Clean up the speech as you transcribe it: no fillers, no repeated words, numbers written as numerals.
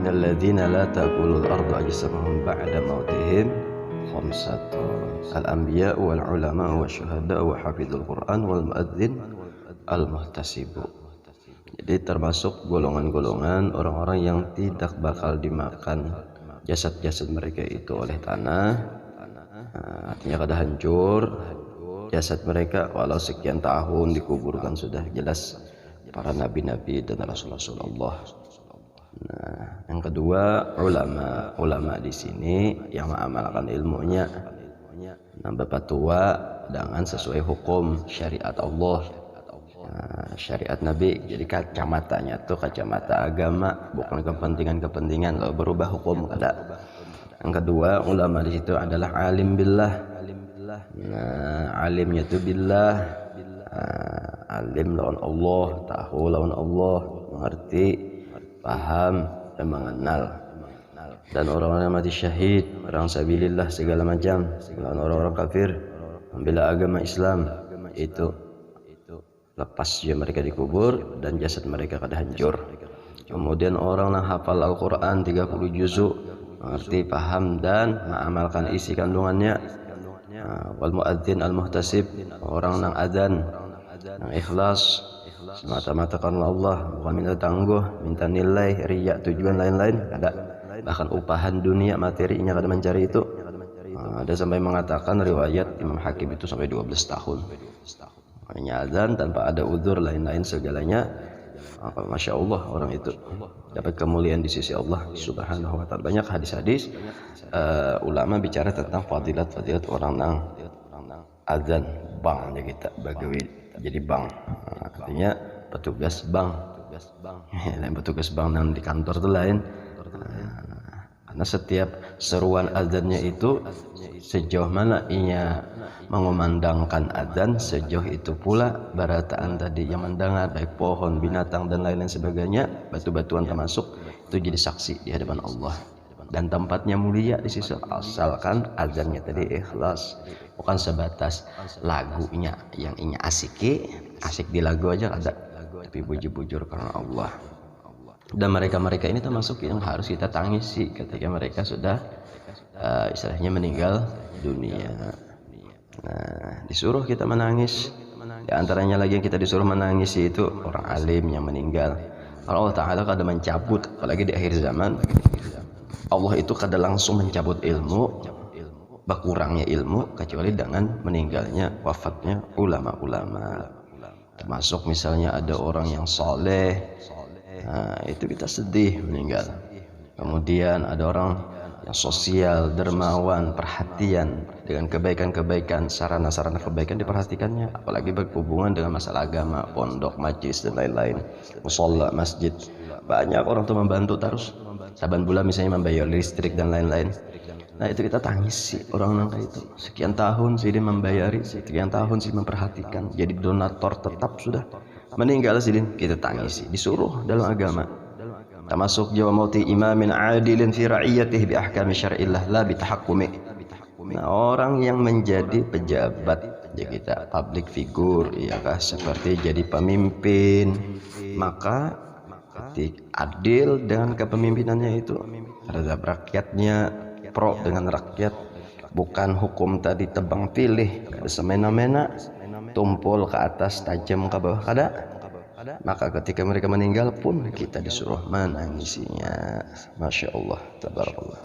innal ladzina la taqulul ardu ajsamuhum ba'da mautihim khamsatun al-anbiya wal ulama wa syuhada wa hafizul Quran wal muadzin al muhtasibu. Jadi termasuk golongan-golongan orang-orang yang tidak bakal dimakan jasad-jasad mereka itu oleh tanah, artinya kada hancur jasad mereka walau sekian tahun dikuburkan. Sudah jelas para nabi-nabi dan rasul-rasul Allah. Nah, yang kedua ulama di sini yang mengamalkan ilmunya, berfatwa dengan sesuai hukum syariat Allah, syariat Nabi. Jadi kacamatanya tuh kacamata agama, bukan kepentingan lalu berubah hukum kada. Yang kedua ulama di situ adalah alim billah. Nah, alimnya itu billah, alim lawan Allah, tahu lawan Allah, mengerti, paham dan mengenal. Dan orang-orang yang mati syahid, orang sabilillah segala macam, lawan orang-orang kafir membela agama Islam, itu lepas ya mereka dikubur dan jasad mereka kada hancur. Kemudian orang yang hafal Al-Quran 30 juzuk, mengerti, paham dan mengamalkan isi kandungannya. Wal muadzin al muhtasib, orang yang adzan yang ikhlas semata-mata karena Allah, bukan minta tangguh, minta nilai, riya, tujuan lain-lain kada. Bahkan upahan dunia materinya kada mencari itu. Ada sampai mengatakan riwayat Imam Hakim itu sampai 12 tahun hanya adzan tanpa ada udzur lain-lain segalanya. Masya Allah, orang itu dapat kemuliaan di sisi Allah Subhanahu wa ta'ala. Banyak hadis-hadis ulama bicara tentang fadilat-fadilat orang nang adzan banknya kita bagawi jadi bank, artinya petugas bank. Lain petugas bank nang di kantor itu lain. Karena setiap seruan adzannya itu sejauh mana ia mengumandangkan adzan, sejauh itu pula barataan tadi yang mendengar, baik pohon, binatang dan lain-lain sebagainya, batu-batuan termasuk, itu jadi saksi di hadapan Allah. Dan tempatnya mulia di sisi, asalkan adzannya tadi ikhlas, bukan sebatas lagunya yang ini asik di lagu aja ada, tapi bujur-bujur karena Allah. Dan mereka-mereka ini termasuk yang harus kita tangisi ketika mereka sudah istilahnya meninggal dunia. Nah, disuruh kita menangis. Di antaranya lagi yang kita disuruh menangis itu orang alim yang meninggal. Kalau Allah Ta'ala kada mencabut, apalagi di akhir zaman, Allah itu kada langsung mencabut ilmu, berkurangnya ilmu, kecuali dengan meninggalnya, wafatnya ulama-ulama. Termasuk misalnya ada orang yang soleh, nah, itu kita sedih meninggal. Kemudian ada orang yang sosial, dermawan, perhatian dengan kebaikan-kebaikan, sarana-sarana kebaikan diperhatikannya, apalagi berhubungan dengan masalah agama, pondok, majlis dan lain-lain, musholla, masjid. Banyak orang tuh membantu terus, saban bulan misalnya membayar listrik dan lain-lain. Nah, itu kita tangisi orang nangka itu. Sekian tahun sih dia membayari, sekian tahun sih memperhatikan, jadi donator tetap sudah. Meninggal sih kita tangisi, disuruh dalam agama. Termasuk jawa mauti imamin adilin fi ra'iyatihi bi ahkami syar'illah la bi tahakkumi. Nah, orang yang menjadi pejabat, ya kita public figure, ya kah, seperti jadi pemimpin, maka adil dengan kepemimpinannya itu terhadap rakyatnya, pro dengan rakyat, bukan hukum tadi tebang pilih, semena-mena, tumpul ke atas, tajam ke bawah, kada. Maka ketika mereka meninggal pun kita disuruh menangisinya. Masya Allah, tabarakallah.